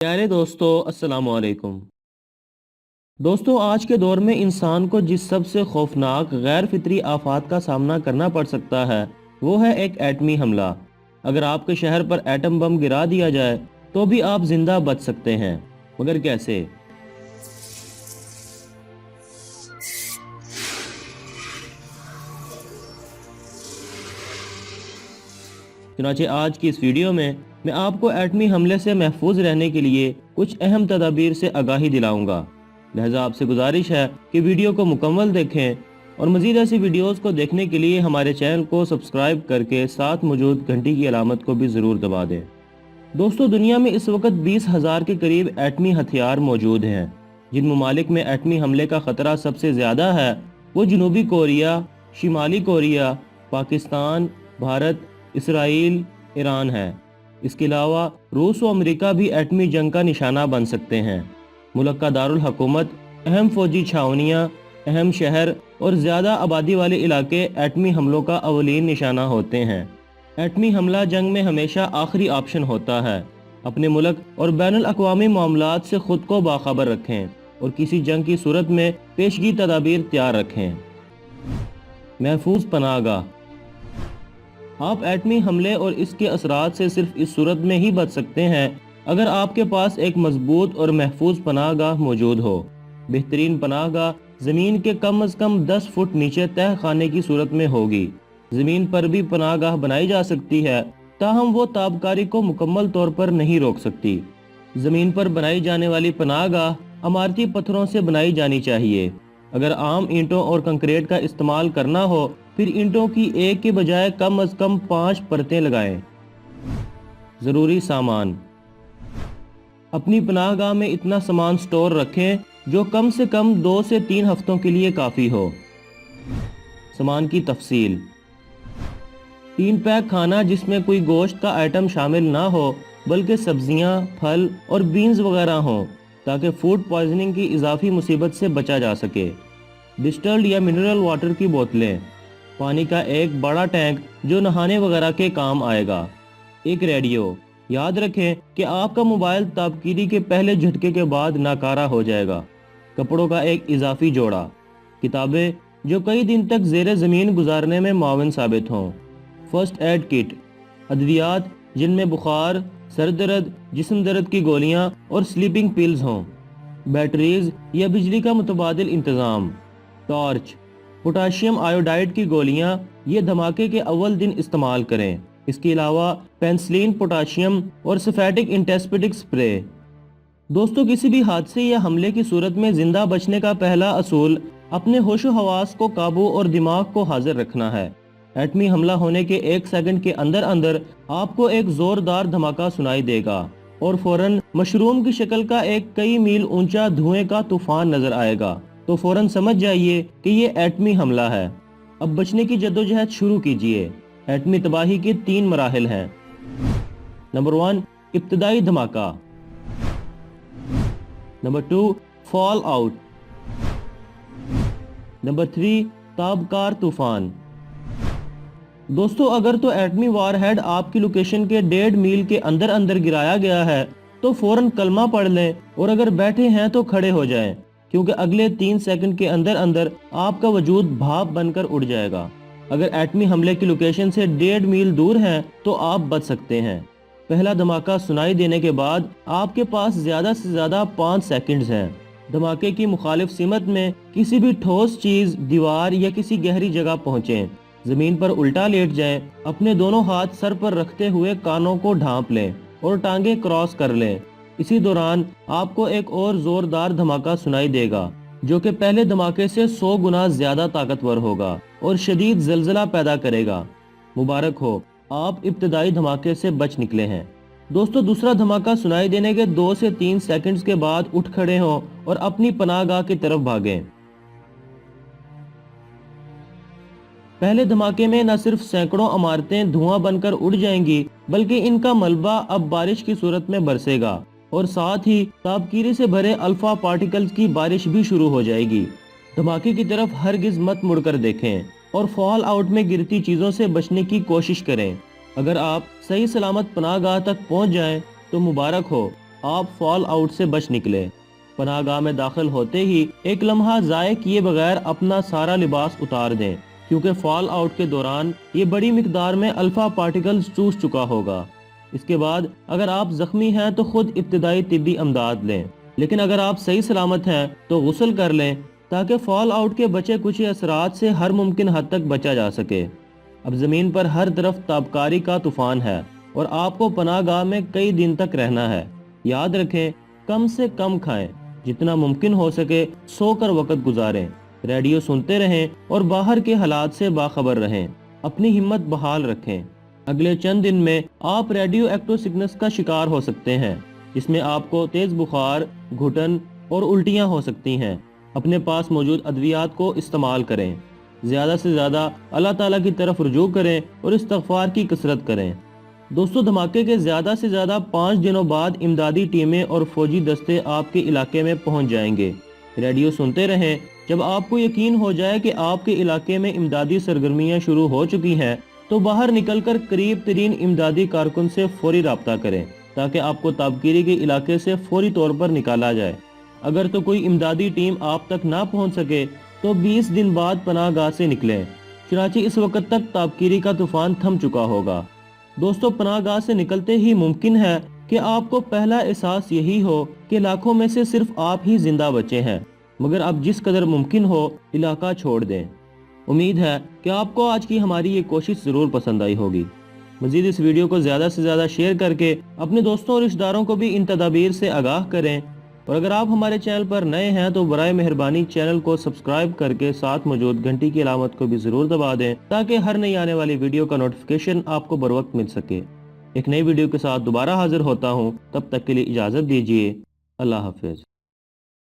प्यारे दोस्तों, अस्सलाम वालेकुम। दोस्तों, आज के दौर में इंसान को जिस सबसे खौफनाक गैर फितरी आफात का सामना करना पड़ सकता है वो है एक एटमी हमला। अगर आपके शहर पर एटम बम गिरा दिया जाए तो भी आप जिंदा बच सकते हैं, मगर कैसे? चुनांचे आज की इस वीडियो में मैं आपको एटमी हमले से महफूज रहने के लिए कुछ अहम तदाबीर से आगाही दिलाऊंगा। लिहाजा आपसे गुजारिश है कि वीडियो को मुकम्मल देखें और मज़ीद ऐसी वीडियोस को देखने के लिए हमारे चैनल को सब्सक्राइब करके साथ मौजूद घंटी की अलामत को भी ज़रूर दबा दें। दोस्तों, दुनिया में इस वक्त 20,000 के करीब एटमी हथियार मौजूद हैं। जिन ममालिक में एटमी हमले का ख़तरा सबसे ज़्यादा है वो जनूबी कोरिया, शिमाली Korea, Pakistan, Bharat, Israel, Iran है। इसके अलावा रूस और अमेरिका भी एटमी जंग का निशाना बन सकते हैं। मुल्क का दारुल हुकूमत, अहम फौजी छावनियाँ, अहम शहर और ज़्यादा आबादी वाले इलाके एटमी हमलों का अवलीन निशाना होते हैं। एटमी हमला जंग में हमेशा आखिरी ऑप्शन होता है। अपने मुल्क और बैनुल अक़वामी मामलात से ख़ुद को बाखबर रखें और किसी जंग की सूरत में पेशगी तदाबीर तैयार रखें। महफूज पनाहगाह। आप एटमी हमले और इसके असरात से सिर्फ इस सूरत में ही बच सकते हैं अगर आपके पास एक मजबूत और महफूज पनाहगाह मौजूद हो। बेहतरीन पनाहगाह ज़मीन के कम अज़ कम 10 फुट नीचे तह खाने की सूरत में होगी। ज़मीन पर भी पनाहगाह बनाई जा सकती है, ताहम वो ताबकारी को मुकम्मल तौर पर नहीं रोक सकती। ज़मीन पर बनाई जाने वाली पनाहगाह इमारती पत्थरों से बनाई जानी चाहिए। अगर आम ईंटों और कंक्रीट का इस्तेमाल करना हो फिर ईंटों की एक के बजाय कम अज़ कम 5 परतें लगाएं। ज़रूरी सामान। अपनी पनाहगाह में इतना सामान स्टोर रखें जो कम से कम 2 से 3 हफ्तों के लिए काफ़ी हो। सामान की तफसील। 3 पैक खाना जिसमें कोई गोश्त का आइटम शामिल ना हो बल्कि सब्जियां, फल और बीन्स वगैरह हों ताकि फूड पॉइजनिंग की इजाफी मुसीबत से बचा जा सके। डिस्टिल्ड या मिनरल वाटर की बोतलें। पानी का एक बड़ा टैंक जो नहाने वगैरह के काम आएगा। एक रेडियो। याद रखें कि आपका मोबाइल ताबकीरी के पहले झटके के बाद नाकारा हो जाएगा। कपड़ों का एक इजाफी जोड़ा। किताबें जो कई दिन तक ज़ेरे ज़मीन गुजारने में मावन साबित हों। First aid kit. अद्वियात जिनमें बुखार, सर दर्द, जिस्म दर्द की गोलियां और स्लीपिंग पिल्स हों। बैटरीज या बिजली का मुतबादिल इंतज़ाम। टॉर्च। पोटाशियम आयोडाइड की गोलियां ये धमाके के अव्वल दिन इस्तेमाल करें। इसके अलावा पेंसिलिन, पोटाशियम और सफेटिक इंटेस्पिटिक स्प्रे। दोस्तों, किसी भी हादसे या हमले की सूरत में जिंदा बचने का पहला असूल अपने होशो हवास को काबू और दिमाग को हाजिर रखना है। एटमी हमला होने के 1 सेकंड के अंदर अंदर आपको एक जोरदार धमाका सुनाई देगा और फौरन मशरूम की शक्ल का एक कई मील ऊंचा धुएं का तूफान नजर आएगा। तो फौरन समझ जाइए कि ये एटमी हमला है। अब बचने की जद्दोजहद शुरू कीजिए। एटमी तबाही के 3 मराहिल हैं। नंबर 1, इब्तदाई धमाका। Number 2, fall out. नंबर 3, ताबकार तूफान। दोस्तों, अगर तो एटमी वारहेड आपकी लोकेशन के 1.5 मील के अंदर अंदर गिराया गया है तो फौरन कलमा पढ़ लें और अगर बैठे हैं तो खड़े हो जाएं, क्योंकि अगले 3 सेकंड के अंदर अंदर आपका वजूद भाप बनकर उड़ जाएगा। अगर एटमी हमले की लोकेशन से 1.5 मील दूर हैं तो आप बच सकते हैं। पहला धमाका सुनाई देने के बाद आपके पास ज़्यादा से ज़्यादा 5 सेकंड्स हैं। धमाके की मुखालिफ सिमत में किसी भी ठोस चीज़, दीवार या किसी गहरी जगह पहुँचें। ज़मीन पर उल्टा लेट जाएं, अपने दोनों हाथ सर पर रखते हुए कानों को ढांप लें और टांगे क्रॉस कर लें। इसी दौरान आपको एक और ज़ोरदार धमाका सुनाई देगा जो कि पहले धमाके से 100 गुना ज़्यादा ताकतवर होगा और शदीद ज़लज़ला पैदा करेगा। मुबारक हो, आप इब्तदाई धमाके से बच निकले हैं। दोस्तों, दूसरा धमाका सुनाई देने के 2 से 3 सेकंड्स के बाद उठ खड़े हों और अपनी पनाहगाह की तरफ भागें। पहले धमाके में न सिर्फ सैकड़ों इमारतें धुआं बनकर उड़ जाएंगी बल्कि इनका मलबा अब बारिश की सूरत में बरसेगा और साथ ही ताबकीरे से भरे अल्फा पार्टिकल्स की बारिश भी शुरू हो जाएगी। धमाके की तरफ हरगिज मत मुड़कर देखें और फॉल आउट में गिरती चीज़ों से बचने की कोशिश करें। अगर आप सही सलामत पनाहगाह तक पहुंच जाएं तो मुबारक हो, آپ فال آؤٹ سے بچ نکلے۔ پناہ گاہ میں داخل ہوتے ہی ایک لمحہ ضائع کیے بغیر اپنا سارا لباس اتار دیں، کیونکہ فال آؤٹ کے دوران یہ بڑی مقدار میں الفا پارٹیکلز چوس چکا ہوگا۔ اس کے بعد اگر آپ زخمی ہیں تو خود ابتدائی طبی امداد لیں، لیکن اگر آپ صحیح سلامت ہیں تو غسل کر لیں تاکہ فال آؤٹ کے بچے کچھ اثرات سے ہر ممکن حد تک بچا جا سکے۔ اب زمین پر ہر طرف تابکاری کا طوفان ہے اور آپ کو پناہ گاہ میں کئی دن تک رہنا ہے۔ یاد رکھیں، کم سے کم کھائیں، جتنا ممکن ہو سکے سو کر وقت گزاریں، ریڈیو سنتے رہیں اور باہر کے حالات سے باخبر رہیں۔ اپنی ہمت بحال رکھیں۔ اگلے چند دن میں آپ ریڈیو ایکٹو سکنس کا شکار ہو سکتے ہیں، جس میں آپ کو تیز بخار، گھٹن اور الٹیاں ہو سکتی ہیں۔ اپنے پاس موجود ادویات کو استعمال کریں، زیادہ سے زیادہ اللہ تعالیٰ کی طرف رجوع کریں اور استغفار کی کثرت کریں۔ دوستو، دھماکے کے زیادہ سے زیادہ 5 دنوں بعد امدادی ٹیمیں اور فوجی دستے آپ کے علاقے میں پہنچ جائیں گے۔ ریڈیو سنتے رہیں۔ جب آپ کو یقین ہو جائے کہ آپ کے علاقے میں امدادی سرگرمیاں شروع ہو چکی ہیں تو باہر نکل کر قریب ترین امدادی کارکن سے فوری رابطہ کریں تاکہ آپ کو تابکیری کے علاقے سے فوری طور پر نکالا جائے۔ اگر تو کوئی امدادی ٹیم آپ تک نہ پہنچ سکے تو 20 دن بعد پناہ گاہ سے نکلیں، چنانچہ اس وقت تک تابکیری کا طوفان تھم چکا ہوگا۔ دوستو، پناہ گاہ سے نکلتے ہی ممکن ہے کہ آپ کو پہلا احساس یہی ہو کہ لاکھوں میں سے صرف آپ ہی زندہ بچے ہیں، مگر اب جس قدر ممکن ہو علاقہ چھوڑ دیں۔ امید ہے کہ آپ کو آج کی ہماری یہ کوشش ضرور پسند آئی ہوگی۔ مزید اس ویڈیو کو زیادہ سے زیادہ شیئر کر کے اپنے دوستوں اور رشتہ داروں کو بھی ان تدابیر سے آگاہ کریں، اور اگر آپ ہمارے چینل پر نئے ہیں تو برائے مہربانی چینل کو سبسکرائب کر کے ساتھ موجود گھنٹی کی علامت کو بھی ضرور دبا دیں تاکہ ہر نئی آنے والی ویڈیو کا نوٹیفیکیشن آپ کو بروقت مل سکے۔ ایک نئی ویڈیو کے ساتھ دوبارہ حاضر ہوتا ہوں، تب تک کے لیے اجازت دیجیے۔ اللہ حافظ۔